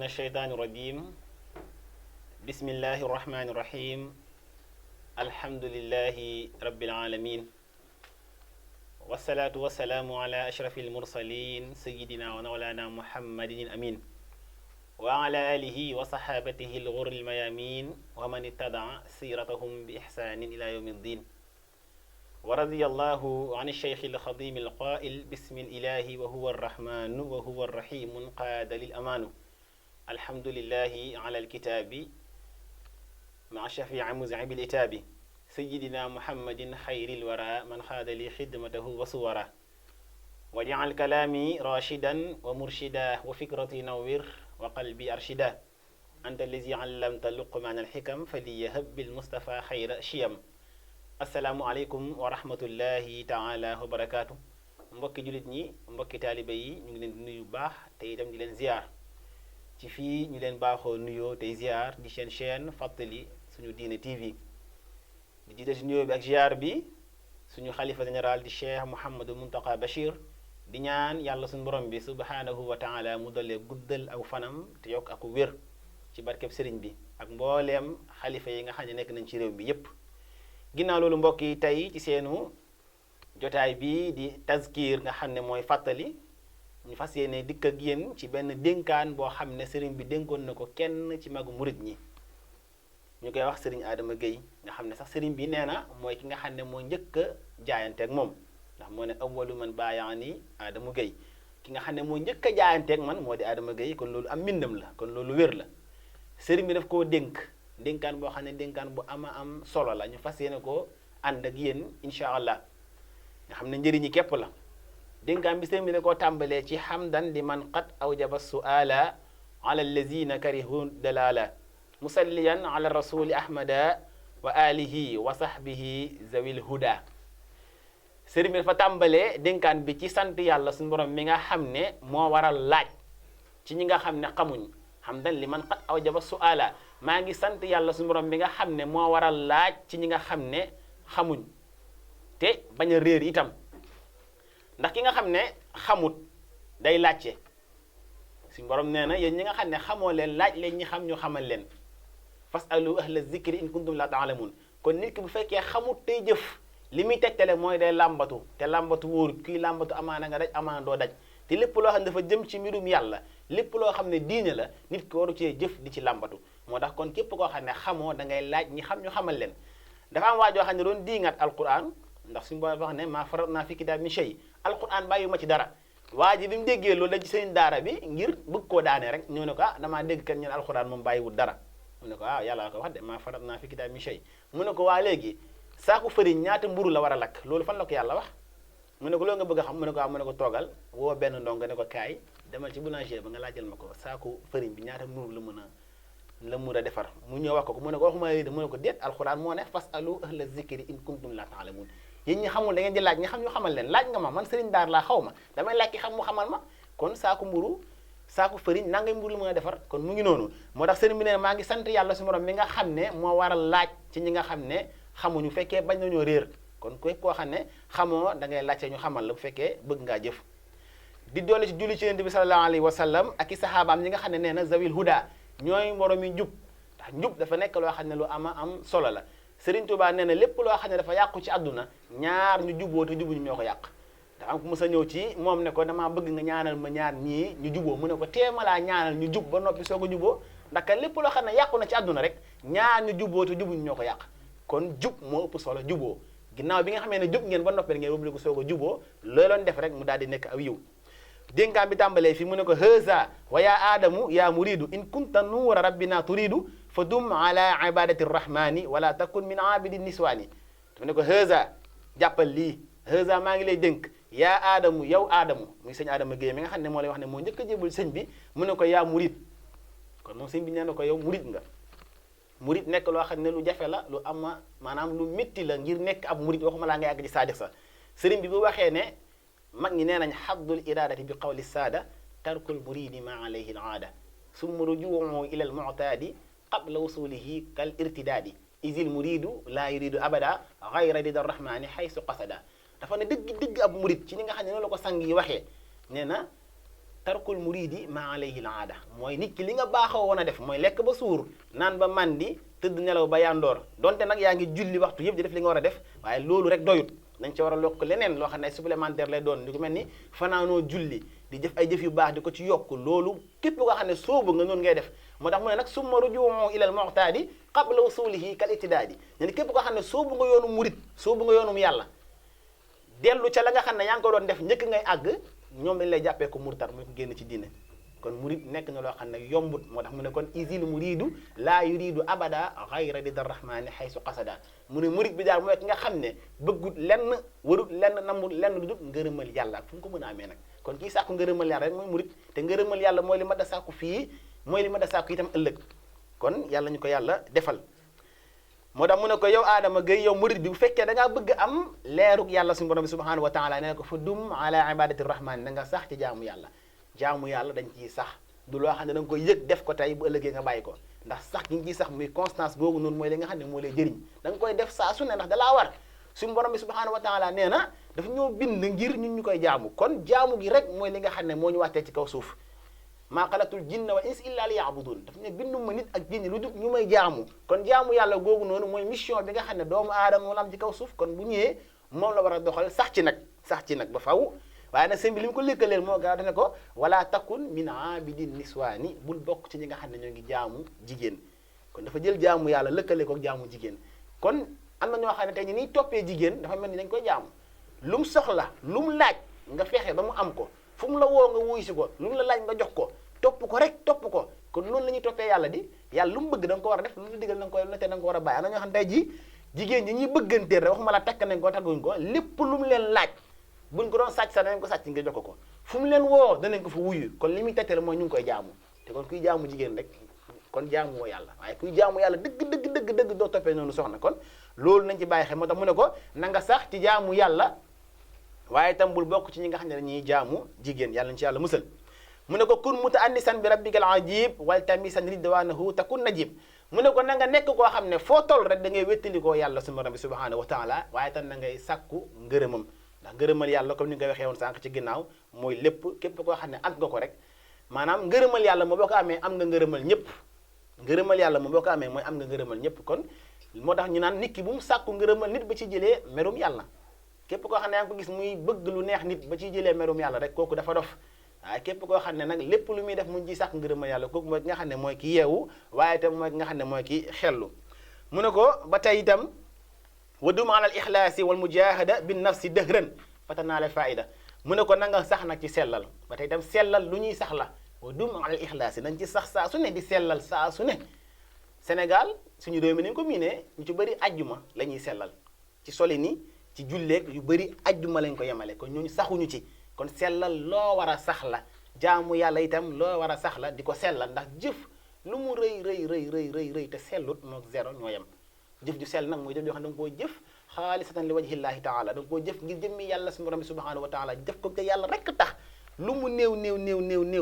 الشيطان الرجيم بسم الله الرحمن الرحيم الحمد لله رب العالمين والصلاة والسلام على أشرف المرسلين سيدنا ومولانا محمد الأمين وعلى آله وصحابته الغر الميامين ومن اتبع سيرتهم بإحسان إلى يوم الدين ورضي الله عن الشيخ الخضيم القائل بسم الإله وهو الرحمن وهو الرحيم قاد للأمان الحمد لله على الكتاب مع شفيع مزعب الإتاب سيدنا محمد خير الورى من خاد لي خدمته وصورا وجعل كلامي راشدا ومرشدا وفكرتي نوّر وقلبي أرشدا أنت الذي علمت لقمان الحكم فليهب بالمصطفى خير شيم asalaamualeykum wa rahmatullahi taala wa barakaatu mbokki jullit ñi mbokki taaliba yi ñu ngi leen di nuyu bu baax te itam di leen ziar ci fii ñu leen baaxoo nuyoo tey ziar di seen chaîne fàttali suñu diine TV di jiite si nuyoo bi ak ziar bi suñu xalifa général di cheikh Mouhamadou Mountakha Bachir di ñaan yàlla suñu borom bi subhanahu wa taala mu dolee guddal aw fanam te yokk ak wér ci barkeb sëriñ bi ak mbooleem xalifa yi nga xam ne nekk nañ ci réew mi yépp ginnaaw loolu mbokk yi tey ci seenu jotaay bi di tazkir nga xam ne mooy fàttali ñu fas yéene dikk ak yéen ci benn dénkaan boo xam ne sëriñ bi dénkoon na ko kenn ci magu murit ñi ñu koy wax sëriñ Adama Gueye nga xam ne sax sëriñ bi nee na mooy ki nga xam ne moo njëkk a jaayanteeg moom ndax moo ne awwalu man baayaani Adama Gueye ki nga xam ne moo njëkk a jaayanteeg man moo di Adama Gueye kon loolu am mbindam la kon loolu wér la sëriñ bi daf koo dénk dénkaan boo xam ne dénkaan bu ama am solo la ñu fas yéene ko ànd ak yéen incha allah nga xam ne njëriñi képp la dénkaan bi sëriñ bi ne koo tàmbalee ci hamdan li man qad awjaba suala ala allazina karihu dalala musalliyan ala rasuli ahmada wa alihi wa sahbihi zawil huda sëriñ bi dafa tàmbalee dénkaan bi ci sant yàlla suñu borom mi nga xam ne moo waral laaj ci ñi nga xam ne xamuñ hamdan li man qad awjaba suala maa ngi sant yàlla suñu borom bi nga xam ne moo waral laaj ci ñi nga xam ne xamuñ te bañ a réer itam ndax ki nga xam ne xamut day laajte suñu borom nee na yéen ñi nga xam ne xamoo leen laaj leen ñi xam ñu xamal leen fasalu ahla zikri in kuntum la taalamun kon nit ki bu fekkee xamut tey jëf li muy tegtale mooy day làmbatu te làmbatu wóorut kuy làmbatu amaana nga daj amaana doo daj te lépp loo xam ne dafa jëm ci mbirum yàlla lépp loo xam ne diine la nit ki waru cee jëf di ci làmbatu moo tax kon képp koo xam ne xamoo da ngay laaj ñi xam ñu xamal leen dafa am waajoo xam ne doon diingat alquran ndax suñu borom wax ne maa faratnaa fi kitaab min shay alquran bàyyi ma ci dara waa ji bi mu déggee loolu da ci seen daara bi ngir bëgg koo daane rek ñëw ne ko damaa dégg kat ñeen alquran moom bàyyiwul dara mu ne ko yàlla ko wax de maa faratnaa fi kitaab min shay mu ne ko waa léegi saaku fëriñ ñaata mburu la war a lakk loolu fan la ko yàlla wax mu ne ko loolu nga bëgg a xam mu ne ko mu ne ko toogal woo benn ndongo ne ko kaay demal ci boulanger ba nga laajal ma ko saaku fëriñ bi ñaata mburu la mun a defar mu ñëw wax ko mu ne ko waxuma lii de mu ne ko déet alxuraan moo ne fasalu ahla zikri in kuntum la taalamun yéen ñi xamul da ngeen di laaj ñi xam ñu xamal leen laaj nga ma man sëriñ daar laa xaw ma damay laaj ki xam mu xamal ma kon saaku mburu saaku fëriñ nangay mburu la mën a defar kon mu ngi noonu moo tax sëriñ bi ne maa ngi sant yàlla su borom mi nga xam ne moo waral laaj ci ñi nga xam ne xamuñu fekkee bañ nañoo réer kon képp koo xam ne xamoo da ngay laajte ñu xamal la bu fekkee bëgg ngaa jëf di doole ci julli ci yonent bi sallallahu alayhi wa sallam ak i saxaabaam ñi nga xam ne nee na zawil huda ñooy moroom yi njub ndax njub dafa nekk loo xam ne lu ama am solo la Serigne Touba nee na lépp loo xam ne dafa yàqu ci àdduna ñaar ñu juboo te jubuñu ñoo ko yàq dafa am ku mës a ñëw ci moom ne ko damaa bëgg nga ñaanal ma ñaar ñii ñu juboo mu ne ko teema laa ñaanal ñu jub ba noppi soo ko juboo ndax kat lépp loo xam ne yàqu na ci àdduna rek ñaar ñu juboo te jubuñu ñoo ko yàq kon jub moo ëpp solo juboo ginnaaw bi nga xamee ne jub ngeen ba noppi ngeen wóbli ko soo ko juboo looloon def rek mu daal di nekk aw yiw dénkaan bi tàmbalee fi mu ne ko haza wa ya aadamu ya muridu in kunta nuura rabbina turidu fa dum ala ibadati rrahmani wala takun min abidi niswaani mu ne ko haza jàppal lii haza maa ngi lay dénk yaa aadamu yow aadamu muy sëñ Adama Gueye mi nga xam ne moo lay wax ne moo njëkk a jébul sëñ bi mu ne ko yaa murid kon moom sëñ bi nee na ko yow murid nga murid nekk loo xam ne lu jafe la lu ama maanaam lu métti la ngir nekk ab murid waxuma laa ngay àgg ci saadix sa sëriñ bi bu waxee ne mag ñi nee nañ xaddul iradati bi qawli saada tarkul muridi ma alayhi al aada summa rujuuhu ila al mu'taadi qabla wusulihi kal irtidaadi isil muridu laa yuridu abada gayra rida rahmani haysu qasada dafa ne dëgg ab murid ci ñi nga xam ne noonu la ko sang yi waxee nee na tarkul muridi ma alayhi al aada mooy nit ki li nga baaxoo woon a def mooy lekk ba suur naan ba mandi tëdd nelaw ba yandoor donte nag yaa ngi julli waxtu yëpp di def li nga war a def waaye loolu rek doyut dañ ci war a yokk leneen loo xam ne supplémentaire lay doon di ko mel ni fanaanoo julli di jëf ay jëf yu baax di ko ci yokk loolu képp koo xam ne soobu nga noonu ngay def moo tax mu ne nag summa rujuuhu ilal mu'taadi qabla usulihi kal ittidaadi ne képp koo xam ne soobu nga yoonu murit soobu nga yoonum yàlla dellu ca la nga xam ne yaa ngi ko doon def njëkk ngay àgg ñoom dañ lay jàppee ko murtar muy ko génn ci diine kon murid nekk na loo xam ne yombut moo tax mu ne kon isil muridu laa yuridu abada xayra ridar rahmani xaysu qasada mu ne murid bi daal mooy ki nga xam ne bëggut lenn warut lenn namul lenn lu dul ngërëmal yàlla fu mu ko mën a amee nag kon kii sàkku ngërëmal yàlla rek mooy murid te ngërëmal yàlla mooy li ma da sàkku fii mooy li ma da sàkku itam ëllëg kon yàlla ñu ko yàlla defal moo tax mu ne ko yow Adama Gueye yow murid bi bu fekkee da ngaa bëgg am leerug yàlla suñu borom bi subhanahu wa taala nee ko fa dum ala ibadati rahmani da nga sax ci jaamu yàlla jaamu yàlla dañ ciy sax du loo xam ne da nga koy yëg def ko tey bu ëllëgee nga bàyyi ko ndax sax gi nga ciy sax muy constance googu noonu mooy li nga xam ne moo lay jëriñ da nga koy def saa su ne ndax dalaa war suñu borom bi subhanahu wa taala nee na dafa ñoo bind ngir ñun ñu koy jaamu kon jaamu gi rek mooy li nga xam ne moo ñu wàttee ci kaw suuf maa xalaqtul jinna wal insa illa liya'budun daf ne binduma nit ak jinni lu dul ñu may jaamu kon jaamu yàlla googu noonu mooy mission bi nga xam ne doomu aadama moo la am ci kaw suuf kon bu ñëwee moom la war a doxal sax ci nag ba faw waaye nag sëñ bi li mu ko lëkkaleel moo gaaw dane ko wala takun min abidin niswaani bul bokk ci ñi nga xam ne ñoo ngi jaamu jigéen kon dafa jël jaamu yàlla lëkkale ko jaamu jigéen kon am na ñoo xam ne tey ñi niy toppee jigéen dafa mel ni dañ koy jaamu lu mu soxla lu mu laaj nga fexe ba mu am ko fu mu la woo nga wuy si ko lu mu la laaj nga jox ko topp ko rek topp ko kon loolu la ñuy toppee yàlla di yàlla lu mu bëgg da nga ko war a def lu mu digal da nga koy lu te da nga ko war a bàyyi am na ñoo xam ne tey ji jigéen ñi ñuy bëgganteel rek waxuma la takk nañ ko tagguñ ko lépp lu mu leen laaj buñ ko doon sàcc sax danañ ko sàcc nga jox ko fu mu leen woo danañ ko fa wuyu kon li muy tegtale mooy ñu ngi koy jaamu te kon kuy jaamu jigéen rek kon jaamu woo yàlla waaye kuy jaamu yàlla dëgg doo toppee noonu soxna kon loolu nañ ci bàyyi xel moo tax mu ne ko na nga sax ci jaamu yàlla waaye itam bul bokk ci ñi nga xam ne dañuy jaamu jigéen yàlla nañ ci yàlla musal mu ne ko kun mutaannisan bi rabbikal ajib wal tamisan ridwanahu takun najib mu ne ko na nga nekk koo xam ne foo toll rek da ngay wéttalikoo yàlla suñu borom bi subhanahu wa taala waaye tam na ngay sàkku ngërëmam ndax ngërëmal yàlla comme ni nga ko waxee woon sànq ci ginnaaw mooy lépp képp koo xam ne am nga ko rek maanaam ngërëmal yàlla moo boo ko amee am nga ngërëmal ñëpp ngërëmal yàlla moo boo ko amee mooy am nga ngërëmal ñëpp kon moo tax ñu naan nit ki bu mu sàkku ngërëmal nit ba ci jëlee merum yàlla képp koo xam ne yaa ngi ko gis muy bëgg lu neex nit ba ciy jëlee merum yàlla rek kooku dafa dof waaye képp koo xam ne nag lépp lu muy def mu ngi ciy sàkk ngërëmal yàlla kooku mooy ki nga xam ne mooy ki yeewu waaye itam mooy ki nga xam ne mooy ki xellu mu ne ko ba tey itam wa dum ala al ixlaasi wal mujahada bin nafsi dëhran fatanaale faida mu ne ko na nga sax nag ci sellal ba tey itam sellal lu ñuy sax la wa dum ala al ixlaasi nañ ci sax saa su ne di sellal saa su ne Sénégal suñu réew mi nañ ko miinee ñu ci bëri ajjuma la ñuy sellal ci soli ni ci julleeg yu bëri ajjuma lañ ko yemale kon ñooñu saxuñu ci kon sellal loo war a sax la jaamu yàlla itam loo war a sax la di ko sellal ndax jëf lu mu rëy te sellut mook zéro ñoo yem jëf ju sell nag mooy jëf joo xam ne da nga koo jëf xaalisatan li wajhillahi taala da nga koo jëf ngir jëmmi yàlla suñu borom bi subhanahu wa taala def ko te yàlla rekk tax lu mu néew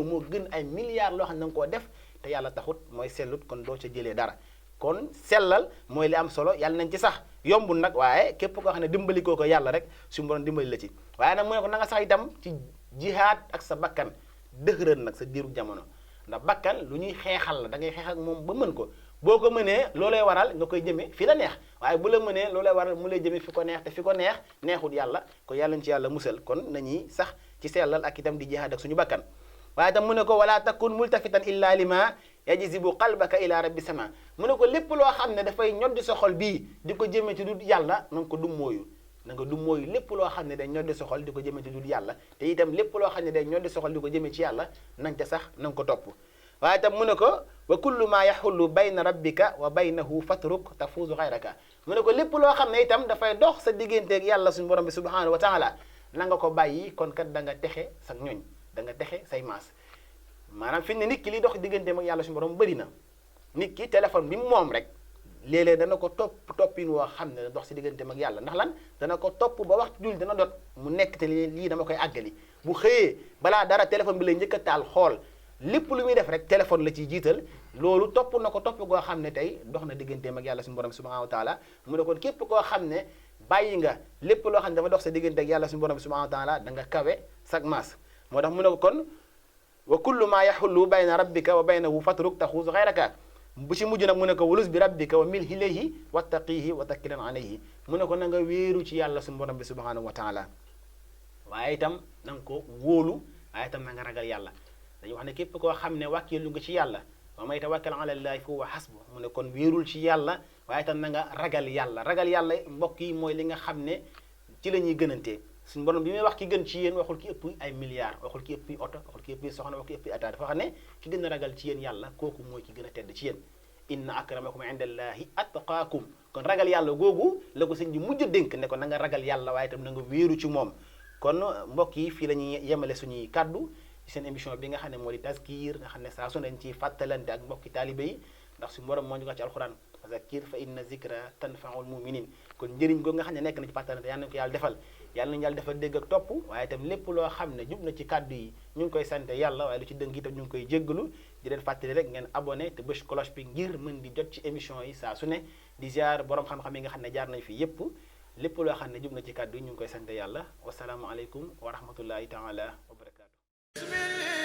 moo gën ay milliards loo xam ne da nga koo def te yàlla taxut mooy sellut kon doo ca jëlee dara kon sellal mooy li am solo yàlla nañ ci sax yombul nag waaye képp koo xam ne dimbali koo ko yàlla rek suñu borom dimbali la ci waaye nag mu ne ko na nga sax itam ci jihaad ak sa bakkan dëgëral nag sa diiru jamono ndax bakkan lu ñuy xeexal la da ngay xeex ak moom ba mën ko boo ko mënee loolay waral nga koy jëmee fi la neex waaye bu la mënee loolay waral mu lay jëmee fi ko neex te fi ko neex neexut yàlla ko yàlla ñu ci yàlla musal kon nañuy sax ci sellal ak itam di jihaad ak suñu bakkan waaye itam mu ne ko wala takun multafitan illa lima yajzibu qalbaka ila rabbi sama mu ne ko lépp loo xam ne dafay ñoddi sa xol bii di ko jëmee ci du yàlla na nga ko dummóoyu na nga dummóoyu lépp loo xam ne day ñoddi sa xol di ko jëmee ci du yàlla te itam lépp loo xam ne day ñoddi sa xol di ko jëmee ci yàlla na nga ca sax na nga ko topp waaye itam mu ne ko wa kullu ma yaxullu bayna rabbika wa baynahu fatruk tafuuzu xayraka mu ne ko lépp loo xam ne itam dafay dox sa digganteeg yàlla suñu borom bi subhanahu wa taala na nga ko bàyyi kon kat da nga texe sa ñoñ da nga texe say maas maanaam fi ne nit ki li dox digganteem ak yàlla suñu borom bëri na nit ki téléphone bi moom rek léeg-léeg dana ko toppin woo xam ne dox si digganteem ak yàlla ndax lan dana ko topp ba waxtu julli dana dot mu nekk te lii dama koy àggali bu xëyee balaa dara téléphone bi lay njëkk a taal xool lépp lu muy def rek téléphone la ciy jiital loolu topp na ko topp goo xam ne tey dox na digganteem ak yàlla suñu borom subhanahu wa taala mu ne kon képp koo xam ne bàyyi nga lépp loo xam ne dafa dox sa diggante ak yàlla suñu borom subhanahu wa taala da nga kawe sag maas moo tax mu ne ko kon wa kullu ma yaxullu bayna rabbika wa baynahu fatruk taxuus xayraka bu ci mujj nag mu ne ko walus bi rabbika wa mil ilayhi wattaqihi wa takkilan alayhi mu ne ko na nga wéeru ci yàlla suñu borom bi subhanahu wa taala waaye itam na nga ko wóolu waaye itam na nga ragal yàlla dañuy wax ne képp koo xam ne wàkkilu nga ci yàlla wa may tawakkal ala llahi fa huwa hasbu mu ne kon wéerul ci yàlla waaye itam na nga ragal yàlla mbokk yi mooy li nga xam ne ci la ñuy gënantee suñu borom bi muy wax ki gën ci yéen waxul ki ëpp ay milliards waxul ki ëpp oto waxul ki ëpp soxna waxul ki ëpp état dafa xam ne ki gën a ragal ci yéen yàlla kooku mooy ki gën a tedd ci yéen inna akramakum indallahi atqaakum kon ragal yàlla googu la ko sëñ bi mujj a dénk ne ko na nga ragal yàlla waaye itam na nga wéeru ci moom kon mbokk yi fii la ñuy yemale suñuy kàddu ci seen émission bi nga xam ne moo di tazkir nga xam ne saa su ne dañ ciy fàttalante ak mbokki taalibe yi ndax suñu borom moo ñu ko ci alxuraan fazakir fa inna zikra tanfaul muminin kon njëriñ googu nga xam ne nekk na ci fàttalante yal nañu ko yàlla defal yàlla nañu yàlla defal dégg ak topp waaye itam lépp loo xam ne jub na ci kàddu yi ñu ngi koy sante yàlla waaye lu ci dëng itam ñu ngi koy jéggalu di leen fàttali rek ngeen abonné te bës cloche bi ngir mën di jot ci émission yi saa su ne di ziar borom xam-xam yi nga xam ne jaar nañ fi yépp lépp loo xam ne jub na ci kàddu yi ñu ngi koy sante yàlla wasalaamu aleykum wa rahmatullahi taala wa barakatuh